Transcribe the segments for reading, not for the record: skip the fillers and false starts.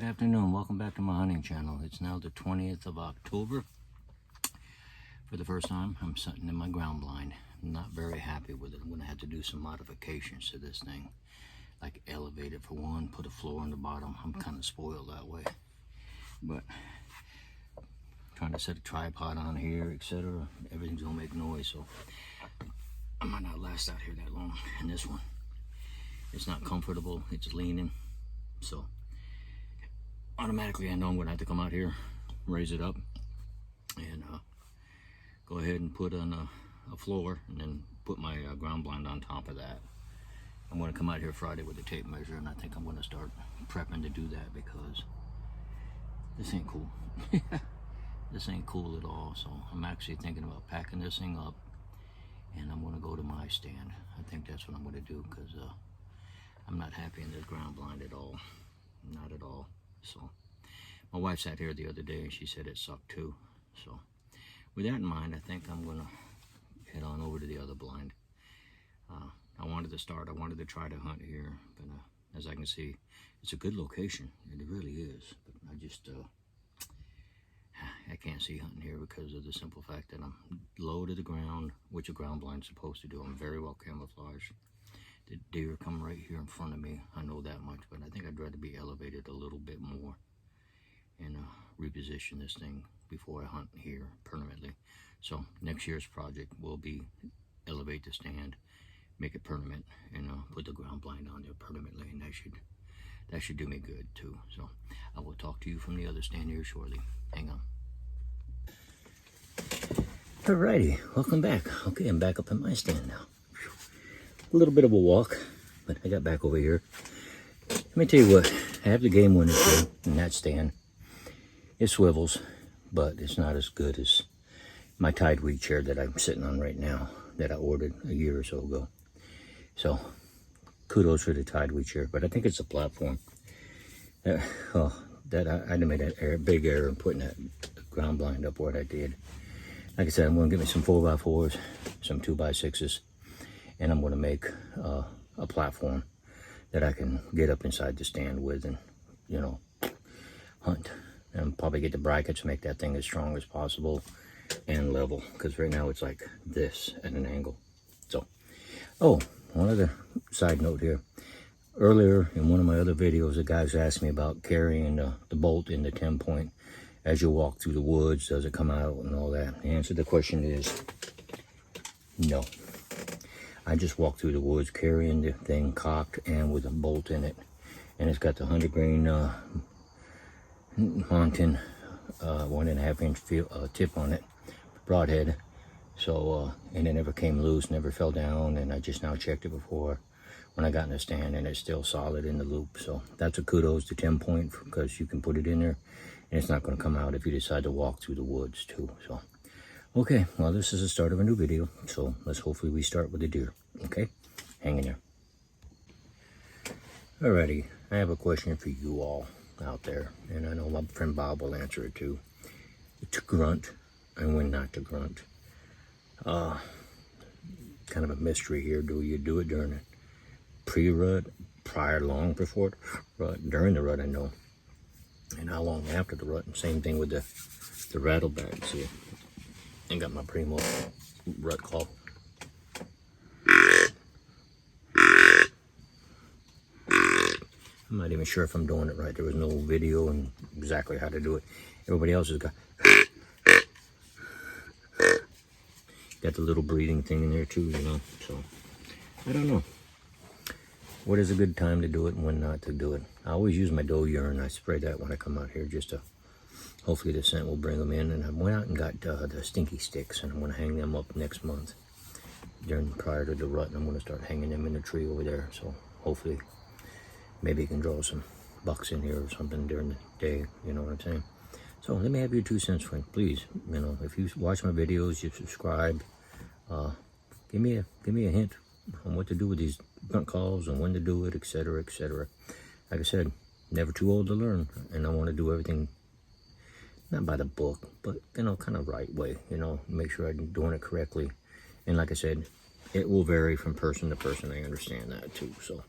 afternoon. Welcome back to my hunting channel. It's now the 20th of October. For the first time, I'm sitting in my ground blind. I'm not very happy with it. I'm going to have to do some modifications to this thing. Like elevate it for one, put a floor on the bottom. I'm kind of spoiled that way. But trying to set a tripod on here, etc. Everything's going to make noise, so I might not last out here that long. And this one, it's not comfortable. It's leaning. So automatically I know I'm going to have to come out here, raise it up, and go ahead and put on a floor, and then put my ground blind on top of that. I'm going to come out here Friday with a tape measure, and I think I'm going to start prepping to do that because this ain't cool. This ain't cool at all. So I'm actually thinking about packing this thing up, and I'm going to go to my stand. I think that's what I'm going to do because I'm not happy in this ground blind at all. Not at all. So my wife sat here the other day and she said it sucked too. So with that in mind, I think I'm gonna head on over to the other blind. I wanted to try to hunt here, but as I can see, it's a good location. It really is. But I just I can't see hunting here because of the simple fact that I'm low to the ground, which a ground blind's supposed to do. I'm very well camouflaged. The deer come right here in front of me. I know that much, but I think I'd rather be elevated a little bit more and reposition this thing before I hunt here permanently. So next year's project will be elevate the stand, make it permanent, and put the ground blind on there permanently, and that should do me good too. So I will talk to you from the other stand here shortly. Hang on. Alrighty, welcome back. Okay, I'm back up in my stand now. A little bit of a walk, but I got back over here. Let me tell you what, I have the Game Winner here in that stand. It swivels, but it's not as good as my Tideweed chair that I'm sitting on right now that I ordered a year or so ago. So kudos for the Tideweed chair, but I think it's a platform. I made a big error in putting that ground blind up what I did. Like I said, I'm going to get me some 4x4s, some 2x6s, and I'm going to make a platform that I can get up inside the stand with and, you know, hunt. And probably get the brackets, make that thing as strong as possible and level. Because right now it's like this at an angle. So, oh, one other side note here. Earlier in one of my other videos, the guys asked me about carrying the bolt in the 10-point as you walk through the woods. Does it come out and all that? The answer to the question is no. I just walk through the woods carrying the thing cocked and with a bolt in it. And it's got the 100 grain Montan 1.5 inch tip on it, broadhead. So, and it never came loose, never fell down. And I just now checked it before when I got in the stand, and it's still solid in the loop. So that's a kudos to 10-point because you can put it in there and it's not going to come out if you decide to walk through the woods too. So. Okay, well, this is the start of a new video, so hopefully we start with the deer, okay? Hang in there. Alrighty, I have a question for you all out there, and I know my friend Bob will answer it too. To grunt and when not to grunt. Kind of a mystery here. Do you do it during a pre-rut, prior, long before rut, during the rut, I know, and how long after the rut, and same thing with the rattleback, see? I got my Primo rut call. I'm not even sure if I'm doing it right. There was no video and exactly how to do it. Everybody else has got the little breathing thing in there too, you know. So I don't know. What is a good time to do it and when not to do it? I always use my doe urine. I spray that when I come out here just to hopefully the scent will bring them in. And I went out and got the stinky sticks, and I'm going to hang them up next month prior to the rut. And I'm going to start hanging them in the tree over there. So hopefully maybe you can draw some bucks in here or something during the day. You know what I'm saying? So let me have your 2 cents, friend. Please, you know, if you watch my videos, you subscribe. Give me a hint on what to do with these grunt calls and when to do it, etc., etc. Like I said, never too old to learn, and I want to do everything not by the book, but, you know, kind of right way, you know, make sure I'm doing it correctly. And like I said, it will vary from person to person. I understand that too, so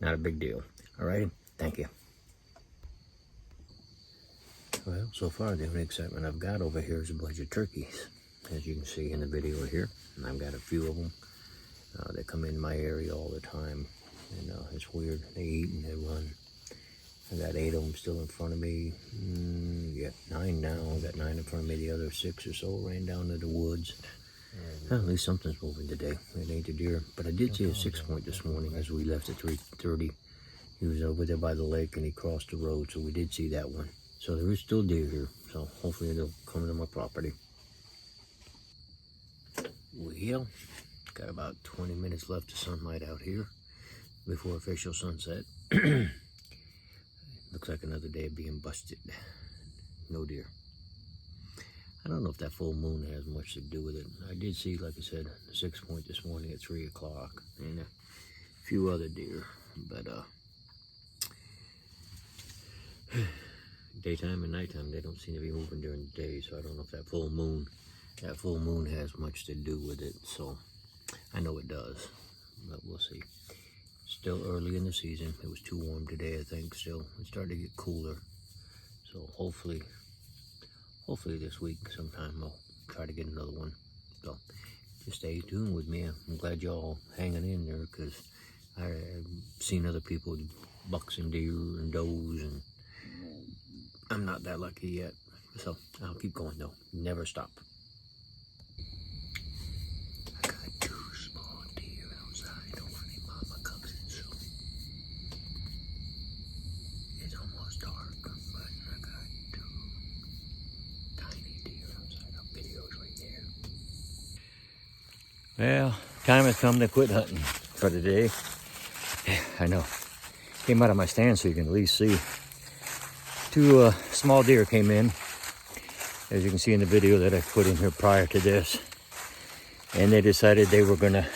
not a big deal. All right, thank you. Well, so far the only excitement I've got over here is a bunch of turkeys, as you can see in the video here. And I've got a few of them. They come in my area all the time, and it's weird. They eat and they run. I got 8 of them still in front of me. Yeah, 9 now. I got 9 in front of me. The other 6 or so ran down to the woods. Well, at least something's moving today. It ain't a deer. But I did see a 6-point this morning as we left at 3:30. He was over there by the lake and he crossed the road, so we did see that one. So there is still deer here, so hopefully they'll come to my property. Well, got about 20 minutes left of sunlight out here before official sunset. Looks like another day of being busted. No deer. I don't know if that full moon has much to do with it. I did see, like I said, a 6-point this morning at 3 o'clock and a few other deer, but daytime and nighttime, they don't seem to be moving during the day, so I don't know if that full moon has much to do with it. So I know it does, but we'll see. Still early in the season. It was too warm today, I think. Still, it's starting to get cooler, so hopefully this week sometime I'll try to get another one. So just stay tuned with me. I'm glad y'all hanging in there, because I've seen other people with bucks and deer and does, and I'm not that lucky yet. So I'll keep going though. Never stop. I got 2 small deer outside. Hopefully mama comes in soon. It's almost dark, but I got 2 tiny deer outside. Our video's right there. Well, time has come to quit hunting for the day. I know. Came out of my stand so you can at least see. 2 small deer came in, as you can see in the video that I put in here prior to this, and they decided they were gonna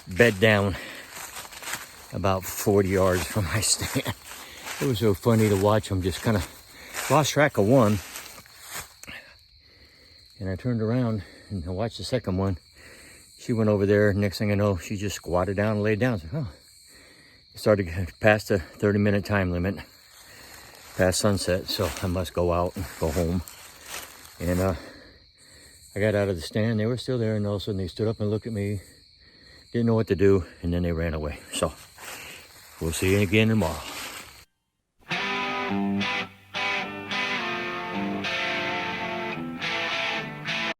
bed down about 40 yards from my stand. It was so funny to watch them. Just kind of lost track of one, and I turned around and I watched the second one. She went over there. Next thing I know, she just squatted down and laid down. I was like, oh. It started past the 30-minute time limit, past sunset, so I must go out and go home. And I got out of the stand. They were still there, and all of a sudden they stood up and looked at me, didn't know what to do, and then they ran away. So we'll see you again tomorrow.